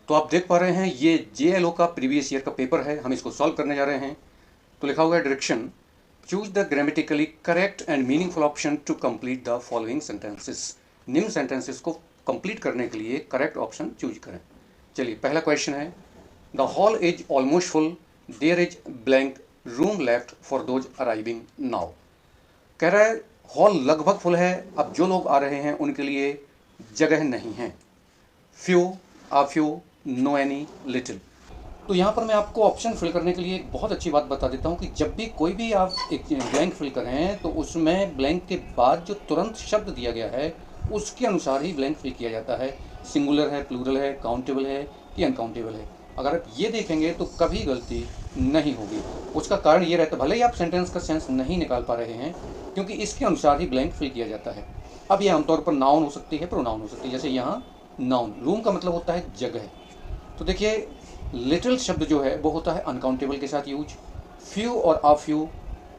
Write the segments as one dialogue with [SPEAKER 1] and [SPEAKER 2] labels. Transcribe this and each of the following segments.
[SPEAKER 1] तो आप देख पा रहे हैं ये JLO का प्रीवियस ईयर का पेपर है, हम इसको सॉल्व करने जा रहे हैं। तो लिखा हुआ है direction, choose the grammatically correct and meaningful option to complete the following sentences. निम्न सेंटेंसेस को कंप्लीट करने के लिए करेक्ट ऑप्शन चूज करें। चलिए पहला क्वेश्चन है, the hall is almost full, there is blank room left for those arriving now. कह रहा है हॉल लगभग फुल है, अब जो लोग आ रहे हैं उनके लिए जगह नहीं है। Few, a few, no any, little. तो यहाँ पर मैं आपको ऑप्शन फिल करने के लिए एक बहुत अच्छी बात बता देता हूँ कि जब भी कोई भी आप एक ब्लैंक फिल करें तो उसमें ब्लैंक के बाद जो तुरंत शब्द दिया गया है उसके अनुसार ही ब्लैंक फिल किया जाता है। सिंगुलर है, प्लूरल है, काउंटेबल है कि अनकाउंटेबल है। अगर आप ये देखेंगे तो कभी गलती नहीं होगी। उसका कारण ये रहता है, भले ही आप सेंटेंस का सेंस नहीं निकाल पा रहे हैं, क्योंकि इसके अनुसार ही ब्लैंक फिल किया जाता है। अब ये आमतौर पर नाउन हो सकती है, प्रोनाउन हो सकती है। जैसे यहाँ नाउन, रूम का मतलब होता है जगह। तो देखिए लिटिल शब्द जो है वो होता है अनकाउंटेबल के साथ यूज। फ्यू और आ फ्यू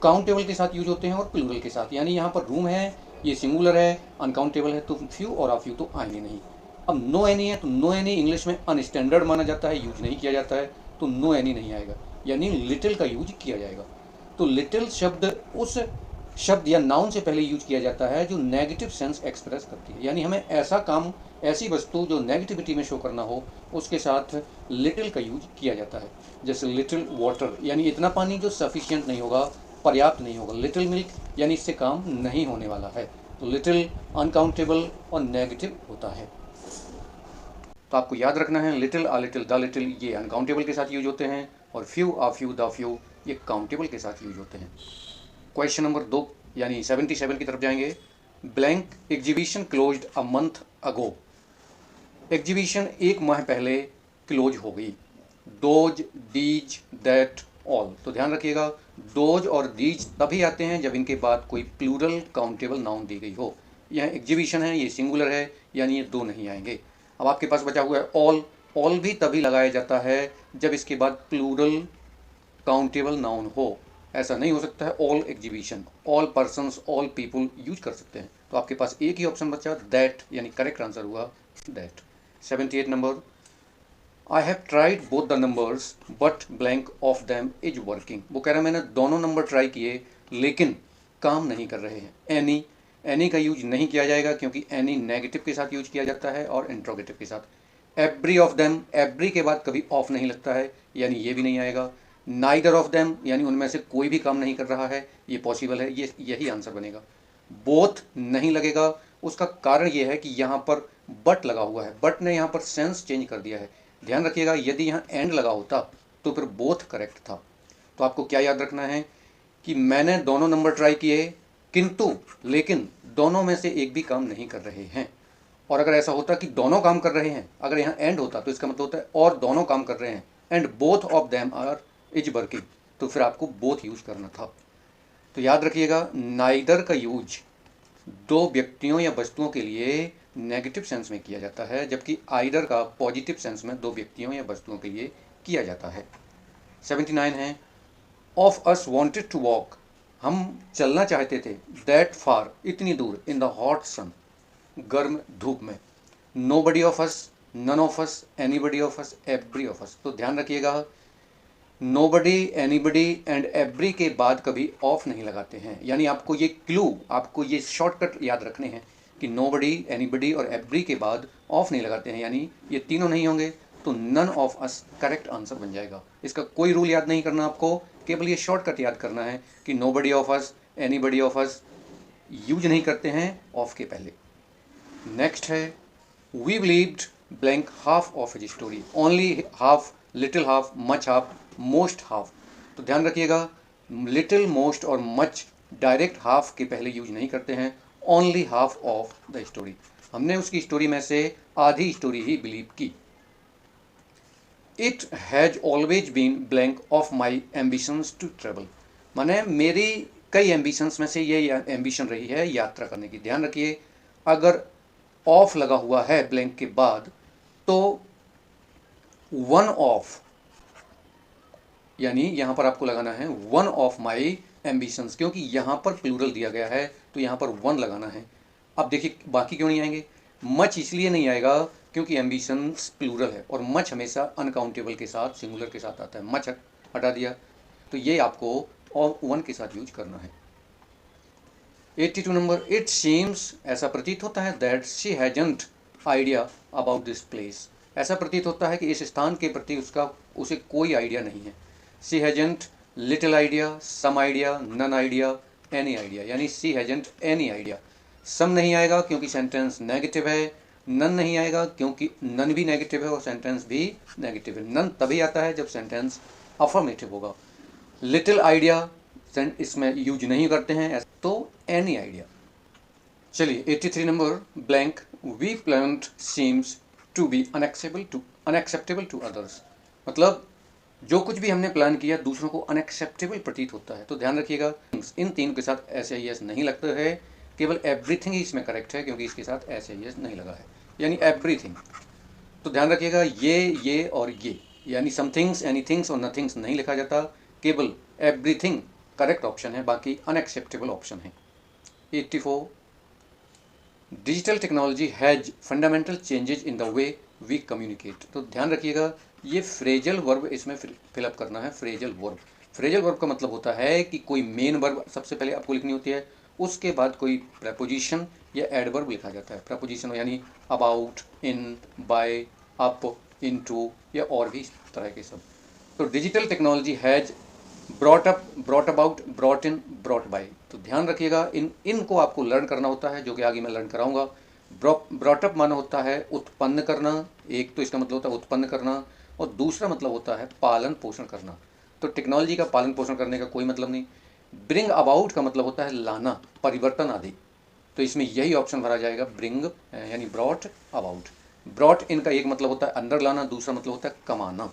[SPEAKER 1] काउंटेबल के साथ यूज होते हैं और प्लूरल के साथ। यानी यहाँ पर रूम है, ये सिंगुलर है, अनकाउंटेबल है, तो फ्यू और आ फ्यू तो आएंगे नहीं। अब नो एनी है तो नो एनी इंग्लिश में अनस्टैंडर्ड माना जाता है, यूज नहीं किया जाता है, तो नो एनी नहीं आएगा, यानी लिटिल का यूज किया जाएगा। तो लिटिल शब्द उस शब्द या नाउन से पहले यूज किया जाता है जो नेगेटिव सेंस एक्सप्रेस करती है। यानी हमें ऐसा काम, ऐसी वस्तु जो नेगेटिविटी में शो करना हो, उसके साथ लिटिल का यूज किया जाता है। जैसे लिटिल वाटर, यानी इतना पानी जो सफिशिएंट नहीं होगा, पर्याप्त नहीं होगा। लिटिल मिल्क, यानी इससे काम नहीं होने वाला है। तो लिटिल अनकाउंटेबल और नेगेटिव होता है। तो आपको याद रखना है little, uh little, the little ये अनकाउंटेबल के साथ यूज होते हैं, और few, a few, the few ये काउंटेबल के साथ यूज होते हैं। क्वेश्चन नंबर 2 यानी 77 की तरफ जाएंगे। Blank exhibition closed a month ago. Exhibition एक माह पहले क्लोज हो गई। Those, these, that, all. तो ध्यान रखिएगा डोज और डीज तभी आते हैं जब इनके बाद कोई प्लूरल काउंटेबल नाउन दी गई हो। यह एग्जीबिशन है, ये सिंगुलर है, यानी ये दो नहीं आएंगे। अब आपके पास बचा हुआ है ऑल। ऑल भी तभी लगाया जाता है जब इसके बाद प्लूरल काउंटेबल नाउन हो। ऐसा नहीं हो सकता है all exhibition, all persons, all people use कर सकते हैं। तो आपके पास एक ही ऑप्शन बचा दैट, यानी करेक्ट आंसर हुआ that. 78 number, I have tried both the numbers but blank of them is working. वो कह रहा है मैंने दोनों नंबर ट्राई किए लेकिन काम नहीं कर रहे हैं। एनी, एनी का यूज नहीं किया जाएगा क्योंकि एनी नेगेटिव के साथ यूज किया जाता है और इंट्रोगेटिव के साथ। एवरी ऑफ देम, एवरी के बाद कभी ऑफ नहीं लगता है, यानी ये भी नहीं आएगा। नाइदर ऑफ देम, यानी उनमें से कोई भी काम नहीं कर रहा है, ये पॉसिबल है, ये यही आंसर बनेगा। बोथ नहीं लगेगा, उसका कारण ये है कि यहाँ पर बट लगा हुआ है। बट ने यहाँ पर सेंस चेंज कर दिया है। ध्यान रखिएगा यदि यहाँ एंड लगा होता तो फिर बोथ करेक्ट था। तो आपको क्या याद रखना है कि मैंने दोनों नंबर ट्राई किए किंतु लेकिन दोनों में से एक भी काम नहीं कर रहे हैं। और अगर ऐसा होता कि दोनों काम कर रहे हैं, अगर यहाँ एंड होता तो इसका मतलब होता है और दोनों काम कर रहे हैं, and both of them are is working, तो फिर आपको बोथ यूज करना था। तो याद रखिएगा नाइदर का यूज दो व्यक्तियों या वस्तुओं के लिए नेगेटिव सेंस में किया जाता है, जबकि आइदर का पॉजिटिव सेंस में दो व्यक्तियों या वस्तुओं के लिए किया जाता है। 79 है, of us wanted to walk, हम चलना चाहते थे, दैट फार, इतनी दूर, इन द हॉट सन, गर्म धूप में। Nobody of us, none of us, anybody of us, every of us. तो ध्यान रखिएगा नोबडी, एनीबडी एंड एवरी के बाद कभी ऑफ नहीं लगाते हैं। यानी आपको ये क्लू, आपको ये शॉर्टकट याद रखने हैं कि नोबडी, एनीबडी और एवरी के बाद ऑफ नहीं लगाते हैं, यानी ये तीनों नहीं होंगे तो none of us correct answer बन जाएगा। इसका कोई रूल याद नहीं करना आपको, केवल ये शॉर्टकट याद करना है कि nobody of us, anybody of us use नहीं करते हैं ऑफ के पहले। नेक्स्ट है, we believed blank half of his story, only half, little half, much half, most half. तो ध्यान रखिएगा लिटिल, मोस्ट और मच डायरेक्ट हाफ के पहले यूज नहीं करते हैं, only half of the story. हमने उसकी स्टोरी में से आधी स्टोरी ही बिलीव की। It has always been blank of my ambitions to travel, माने मेरी कई एम्बिशंस में से ये एम्बिशन रही है यात्रा करने की। ध्यान रखिए अगर ऑफ लगा हुआ है ब्लैंक के बाद तो वन ऑफ, यानी यहाँ पर आपको लगाना है वन ऑफ माई एम्बिशंस, क्योंकि यहाँ पर प्लूरल दिया गया है तो यहाँ पर वन लगाना है। अब देखिए बाकी क्यों नहीं आएंगे। मच इसलिए नहीं आएगा क्योंकि एम्बिशंस प्लूरल है और मच हमेशा अनकाउंटेबल के साथ सिंगुलर के साथ आता है। मच हटा दिया, तो ये आपको और वन के साथ यूज करना है। 82 नंबर, इट सीम्स, ऐसा प्रतीत होता है, that she hasn't idea about this place, ऐसा प्रतीत होता है कि इस स्थान के प्रति उसे कोई आइडिया नहीं है। She hasn't little idea, some idea, none idea, any idea, यानी she hasn't any idea. Some नहीं आएगा क्योंकि सेंटेंस नेगेटिव है, नन नहीं आएगा क्योंकि नन भी नेगेटिव है और सेंटेंस भी नेगेटिव है। नन तभी आता है जब सेंटेंस अफर्मेटिव होगा। लिटिल आइडिया इसमें यूज नहीं करते हैं, तो एनी आइडिया। चलिए 83 number, blank, we plant seems to be unacceptable to others, मतलब जो कुछ भी हमने प्लान किया दूसरों को अनएक्सेप्टेबल प्रतीत होता है। तो ध्यान रखिएगा, इन तीन के साथ ऐसे ही एस नहीं लगता है, केवल एवरीथिंग ही इसमें करेक्ट है क्योंकि इसके साथ ऐसे ही एस नहीं लगा है, यानी एवरीथिंग। तो ध्यान रखिएगा, ये और ये, यानी समथिंग्स, एनीथिंग्स और नथिंग्स नहीं लिखा जाता, केवल एवरीथिंग करेक्ट ऑप्शन है, बाकी अनएक्सेप्टेबल ऑप्शन है। 84, digital technology has fundamental changes in the way we communicate. तो ध्यान रखिएगा, ये फ्रेजल वर्ब इसमें फिलअप करना है। फ्रेजल वर्ब, फ्रेजल वर्ब का मतलब होता है कि कोई मेन वर्ब सबसे पहले आपको लिखनी होती है, उसके बाद कोई प्रपोजिशन या एडवर्ब लिखा जाता है। प्रपोजिशन यानी about, in, by, up, into या और भी इस तरह के सब। तो digital technology has brought up, brought about, brought in, brought by. तो ध्यान रखिएगा, इनको आपको लर्न करना होता है, जो कि आगे मैं लर्न कराऊंगा। ब्रॉट अप माना होता है उत्पन्न करना, एक तो इसका मतलब होता है उत्पन्न करना, और दूसरा मतलब होता है पालन पोषण करना। तो टेक्नोलॉजी का पालन पोषण करने का कोई मतलब नहीं। ब्रिंग अबाउट का मतलब होता है लाना, परिवर्तन आदि, तो इसमें यही ऑप्शन भरा जाएगा, ब्रिंग यानी ब्रॉट अबाउट। ब्रॉट इन का एक मतलब होता है अंदर लाना, दूसरा मतलब होता है कमाना,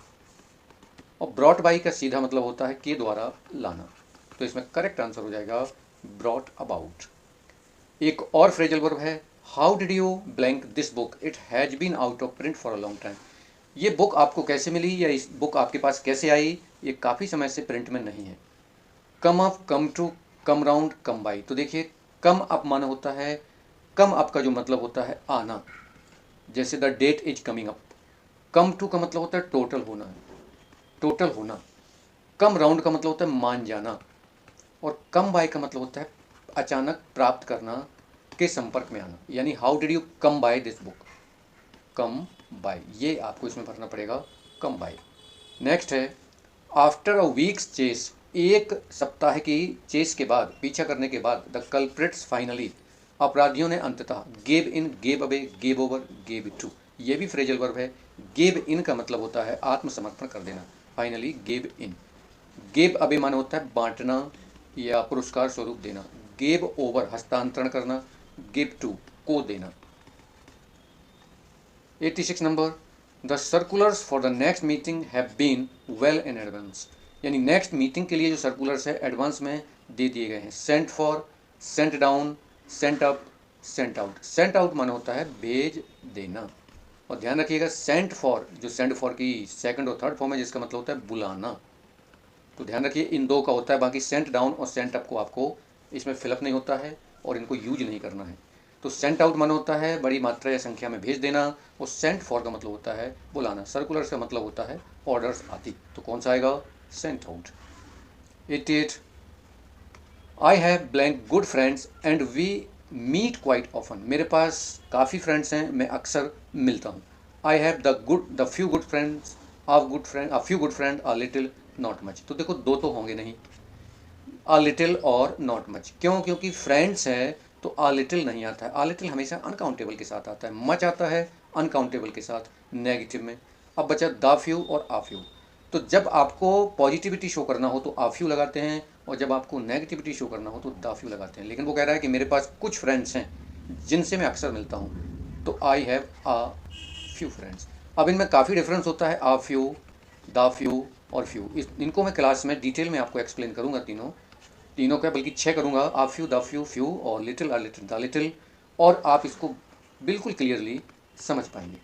[SPEAKER 1] और ब्रॉट बाई का सीधा मतलब होता है के द्वारा लाना। तो इसमें करेक्ट आंसर हो जाएगा ब्रॉट अबाउट। एक और फ्रेजल वर्ब है, how did you blank this book, it has been out of print for a long time. ये बुक आपको कैसे मिली या इस बुक आपके पास कैसे आई, ये काफ़ी समय से प्रिंट में नहीं है। Come up, come to, come round, come by. तो देखिए, कम अप माना होता है, कम अप का जो मतलब होता है आना, जैसे the date is coming up. Come to का मतलब होता है टोटल होना, टोटल होना। कम राउंड का मतलब होता है मान जाना, और कम बाय का मतलब होता है अचानक प्राप्त करना, के संपर्क में आना, यानी how did you come by this book, come by, ये आपको इसमें भरना पड़ेगा, कम बाय। नेक्स्ट है, आफ्टर अ वीक्स चेस, एक सप्ताह की चेस के बाद, पीछा करने के बाद, द कल्प्रिट्स फाइनली, अपराधियों ने अंततः, gave in, gave away, gave over, gave to, ये भी फ्रेजल वर्ब है। गेव इन का मतलब होता है आत्मसमर्पण कर देना, finally gave in. Gave away माना होता है बांटना या पुरस्कार स्वरूप देना। गेव ओवर हस्तांतरण करना, गिव टू को देना। 86 नंबर, the circulars for the next meeting have been well in advance, यानी नेक्स्ट मीटिंग के लिए जो सर्कुलर्स है एडवांस में दे दिए गए हैं। Sent for, sent down, sent up, sent out. Sent out माना होता है भेज देना, और ध्यान रखिएगा सेंट फॉर, जो सेंट फॉर की सेकंड और थर्ड फॉर्म है, जिसका मतलब होता है बुलाना। तो ध्यान रखिए इन दो का होता है, बाकी सेंट डाउन और सेंट अप को आपको इसमें फिलअप नहीं होता है और इनको यूज नहीं करना है। तो सेंट आउट माना होता है बड़ी मात्रा या संख्या में भेज देना, और सेंट फॉर का मतलब होता है बुलाना। सर्कुलर्स का मतलब होता है ऑर्डर्स आदि। तो कौन सा आएगा, sent out. 88, I have blank good friends and we meet quite often, मेरे पास काफ़ी फ्रेंड्स हैं, मैं अक्सर मिलता हूँ। I have the few good friends, a few good friend, a little, not much. तो देखो दो तो होंगे नहीं, अ लिटिल और नॉट मच। क्यों, क्योंकि फ्रेंड्स है तो अ लिटिल नहीं आता है। अ लिटिल हमेशा अनकाउंटेबल के साथ आता है, मच आता है अनकाउंटेबल के साथ नेगेटिव में। अब बचा द फ्यू और आ फ्यू। तो जब आपको पॉजिटिविटी शो करना हो तो आ फ्यू लगाते हैं, और जब आपको नेगेटिविटी शो करना हो तो द फ्यू लगाते हैं। लेकिन वो कह रहा है कि मेरे पास कुछ फ्रेंड्स हैं जिनसे मैं अक्सर मिलता हूँ, तो I have a few friends. अब इनमें काफ़ी डिफरेंस होता है, आ फ्यू, द फ्यू और फ्यू। इनको मैं क्लास में डिटेल में आपको एक्सप्लेन करूँगा, तीनों का बल्कि 6 करूँगा, a few, the few, few और little, a little, the little, और आप इसको बिल्कुल क्लियरली समझ पाएंगे।